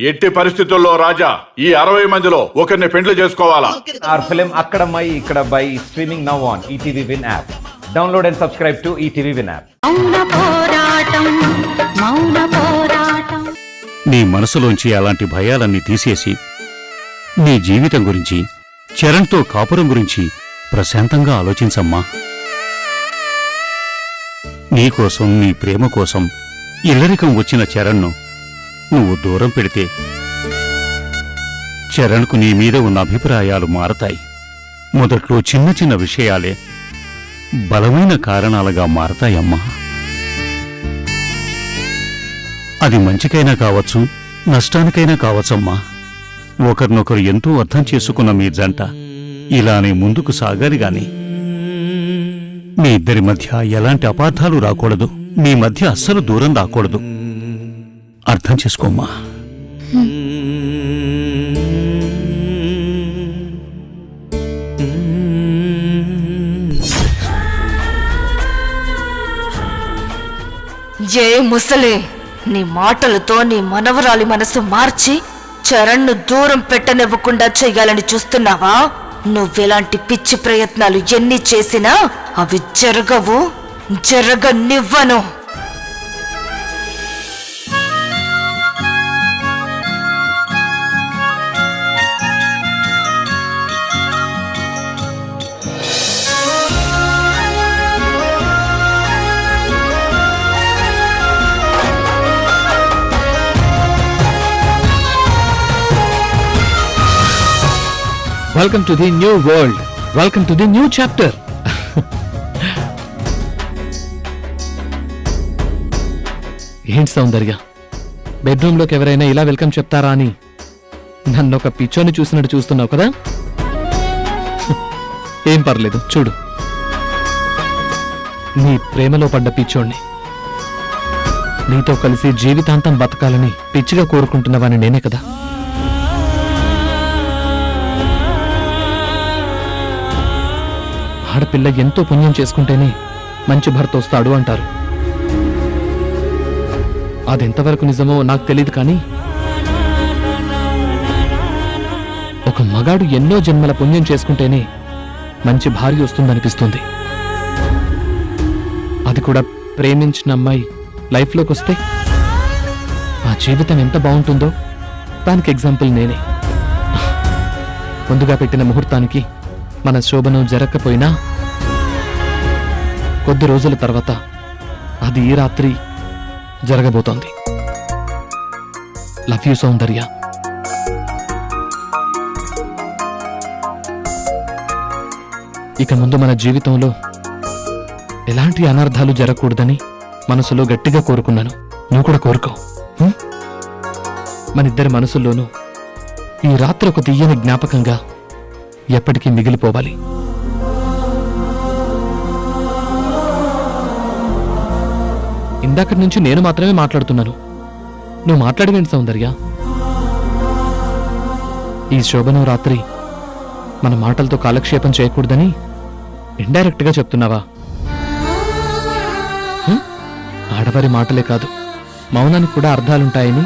ఎట్టి పరిస్థితుల్లో రాజా ఈ 60 మందిలో ఒకరిని పెండ్లి చేసుకోవాలా? Our film Akkadamai Ikkadamai is streaming now on ETV Win app. Download and subscribe to ETV Win app. నీ మనసులోంచి అలాంటి భయాలన్నీ తీసేసి నీ జీవితం గురించి, చరణ్తో కాపురం గురించి ప్రశాంతంగా ఆలోచించమ్మా. నీకోసం, నీ ప్రేమ కోసం ఇల్లరికం వచ్చిన చరణ్ను నువ్వు దూరం పెడితే చరణ్కు నీ మీద ఉన్న అభిప్రాయాలు మారతాయి. మొదట్లో చిన్న చిన్న విషయాలే బలమైన కారణాలుగా మారతాయమ్మా. అది మంచికైనా కావచ్చు, నష్టానికైనా కావచ్చమ్మా. ఒకరినొకరు ఎంతో అర్థం చేసుకున్న మీ జంట ఇలానే ముందుకు సాగాలి గాని మీ ఇద్దరి మధ్య ఎలాంటి అపార్థాలు రాకూడదు. మీ మధ్య అస్సలు దూరం రాకూడదు. అర్థం చేసుకోమ్మా. ఏ ముసలే, నీ మాటలతో నీ మనవరాలి మనసు మార్చి చరణ్ను దూరం పెట్టనివ్వకుండా చెయ్యాలని చూస్తున్నావా? నువ్వెలాంటి పిచ్చి ప్రయత్నాలు ఎన్ని చేసినా అవి జరగనివ్వను. Welcome to the new world. Welcome to the new chapter. ఏంటి సౌందర్య, బెడ్రూమ్లోకి ఎవరైనా ఇలా వెల్కమ్ చెప్తారా అని నన్ను ఒక పిచ్చోని చూసినట్టు చూస్తున్నావు కదా? ఏం పర్లేదు, చూడు. నీ ప్రేమలో పడ్డ పిచ్చోణ్ణి. నీతో కలిసి జీవితాంతం బతకాలని పిచ్చిగా కోరుకుంటున్నవాని నేనే కదా. ఆడపిల్ల ఎంతో పుణ్యం చేసుకుంటేనే మంచి భర్త వస్తాడు అంటారు. అదెంతవరకు నిజమో నాకు తెలియదు, కానీ ఒక మగాడు ఎన్నో జన్మల పుణ్యం చేసుకుంటేనే మంచి భార్య వస్తుందనిపిస్తుంది. అది కూడా ప్రేమించిన అమ్మాయి లైఫ్లోకి వస్తే ఆ జీవితం ఎంత బాగుంటుందో దానికి ఎగ్జాంపుల్ నేనే. ముందుగా పెట్టిన ముహూర్తానికి మన శోభనం జరగకపోయినా కొద్ది రోజుల తర్వాత అది ఈ రాత్రి జరగబోతోంది. లవ్ యూ సౌందర్య. ఇక ముందు మన జీవితంలో ఎలాంటి అనర్థాలు జరగకూడదని మనసులో గట్టిగా కోరుకున్నాను. నువ్వు కూడా కోరుకో. మనిద్దరి మనసుల్లోనూ ఈ రాత్రి ఒక తీయని జ్ఞాపకంగా ఎప్పటికీ మిగిలిపోవాలి. ఇందాకటి నుంచి నేను మాత్రమే మాట్లాడుతున్నాను. నువ్వు మాట్లాడవేంటి సౌందర్య? ఈ శోభనం రాత్రి మన మాటలతో కాలక్షేపం చేయకూడదని ఇండైరెక్ట్ గా చెప్తున్నావా? ఆడవారి మాటలే కాదు, మౌనానికి కూడా అర్థాలుంటాయని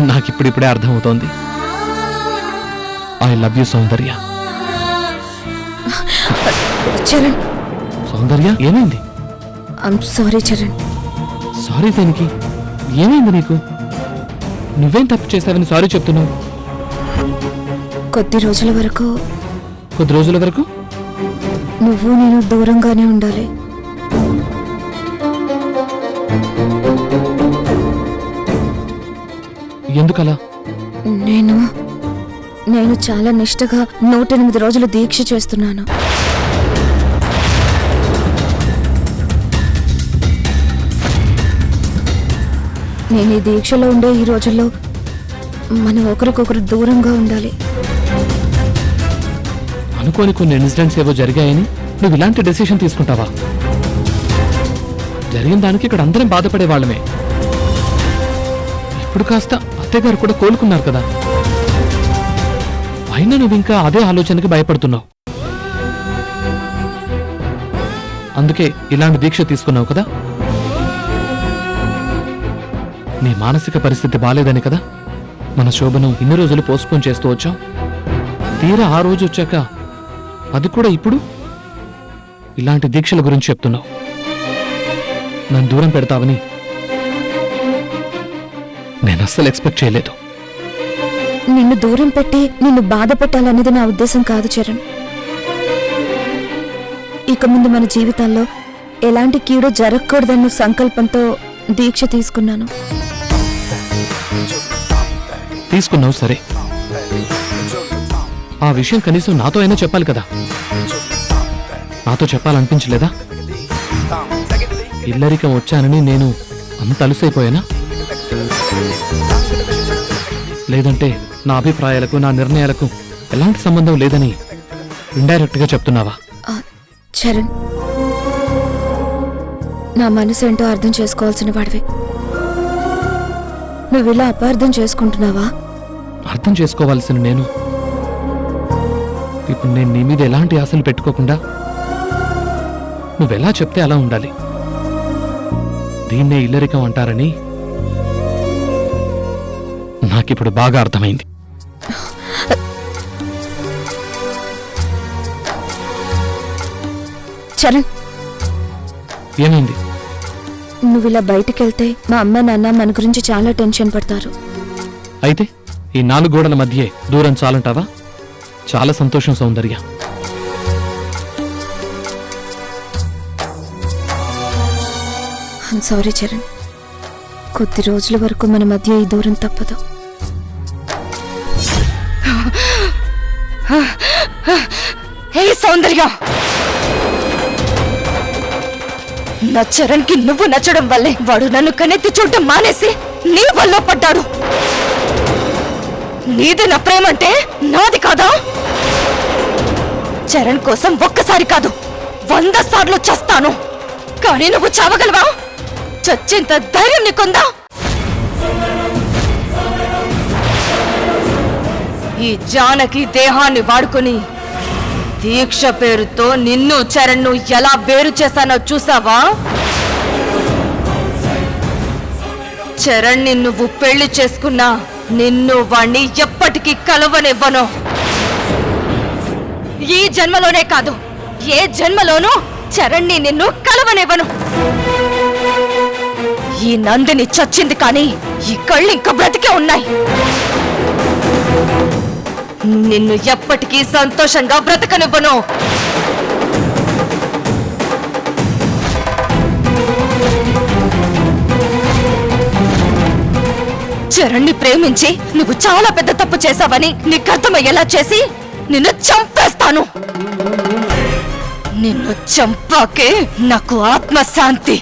నాకిప్పుడిప్పుడే అర్థమవుతోంది. ఐ లవ్ యూ సౌందర్య. చరణ్. సౌందర్య, ఏమైంది? I'm sorry Charan. సారీ దేనికి? ఏమైంది నీకు? నువ్వేం తప్పు చేశావని సారీ చెప్తున్నావు? కొద్ది రోజుల వరకు నువ్వు నేను దూరంగానే ఉండాలి. ఎందుకలా? నేను చాలా నిష్ఠగా 108 రోజులు దీక్ష చేస్తున్నాను. నేను ఈ దీక్షలో ఉండే ఈ రోజుల్లో మనం ఒకరికొకరు దూరంగా ఉండాలి. అనుకోని కొన్ని ఇన్సిడెంట్స్ ఏవో జరిగాయని నువ్వు ఇలాంటి డెసిషన్ తీసుకుంటావా? జరిగిన దానికి ఇక్కడ అందరం బాధపడే వాళ్ళమే. ఇప్పుడు కాస్త అత్తయ్యగారు కూడా కోలుకున్నారు కదా, అయినా నువ్వు ఇంకా అదే ఆలోచనకి భయపడుతున్నావు. అందుకే ఇలాంటి దీక్ష తీసుకున్నావు కదా. నీ మానసిక పరిస్థితి బాలేదని కదా మన శోభను ఇన్ని రోజులు పోస్ట్పోన్ చేస్తూ వచ్చాం. తీరా ఆ రోజు వచ్చాక అది కూడా ఇప్పుడు ఇలాంటి దీక్షల గురించి చెప్తున్నావు. నన్ను దూరం పెడతావని నేను అస్సలు ఎక్స్పెక్ట్ చేయలేదు. నిన్ను దూరం పెట్టి నిన్ను బాధ పెట్టాలనేది నా ఉద్దేశం కాదు చరణ్. ఇక ముందు మన జీవితాల్లో ఎలాంటి కీడు జరగకూడదన్న సంకల్పంతో దీక్ష తీసుకున్నాను. తీసుకున్నావు సరే, ఆ విషయం కనీసం నాతో అయినా చెప్పాలి కదా. నాతో చెప్పాలనిపించలేదా? ఇల్లరికం వచ్చానని నేను అంత అలసైపోయానా? లేదంటే నా అభిప్రాయాలకు నా నిర్ణయాలకు ఎలాంటి సంబంధం లేదని ఇండైరెక్ట్ గా చెప్తున్నావా? చరణ్, నా మనసు ఏంటో అర్థం చేసుకోవాల్సిన వాడివి. నువ్వు ఇలా అపార్థం చేసుకుంటున్నావా? అర్థం చేసుకోవాల్సిన నేను ఇప్పుడు నేను నీ మీద ఎలాంటి ఆశలు పెట్టుకోకుండా నువ్వెలా చెప్తే అలా ఉండాలి. దీన్నే ఇల్లరికం అంటారని నాకిప్పుడు బాగా అర్థమైంది. చరణ్, ఏమైంది? నువ్వు ఇలా బయటికెళ్తే మా అమ్మ నాన్న మన గురించి చాలా టెన్షన్ పడతారు. అయితే ఈ 4 గోడల మధ్యే దూరం చాలంటావా? చాలా సంతోషం సౌందర్య. సారీ చరణ్, కొద్ది రోజుల వరకు మన మధ్య ఈ దూరం తప్పదు. హే సౌందర్య, నా చరణ్ కి నువ్వు నచ్చడం వల్లే వాడు నన్ను కన్నెత్తి చూడటం మానేసి నీ వల్ల పడ్డాడు. నీది నా ప్రేమ అంటే నాది కాదా? చరణ్ కోసం ఒక్కసారి కాదు 100 సార్లు చస్తాను, కానీ నువ్వు చావగలవా? చచ్చేంత ధైర్యం నీకుందా? ఈ జానకి దేహాన్ని వాడుకొని దీక్ష పేరుతో నిన్ను చరణ్ను ఎలా వేరు చేశానో చూసావా? చరణ్ని నువ్వు పెళ్లి చేసుకున్నా నిన్ను వాణ్ణి ఎప్పటికీ కలవనివ్వను. ఈ జన్మలోనే కాదు, ఏ జన్మలోనూ చరణ్ని నిన్ను కలవనివ్వను. ఈ నందిని చచ్చింది కానీ ఈ కళ్ళు ఇంకా బ్రతికే ఉన్నాయి. నిన్ను ఎప్పటికీ సంతోషంగా బ్రతకనివ్వను. చరణ్ని ప్రేమించి నువ్వు చాలా పెద్ద తప్పు చేశావని నీకు అర్థమయ్యేలా చేసి నిన్ను చంపేస్తాను. నిన్ను చంపాకే నాకు ఆత్మశాంతి.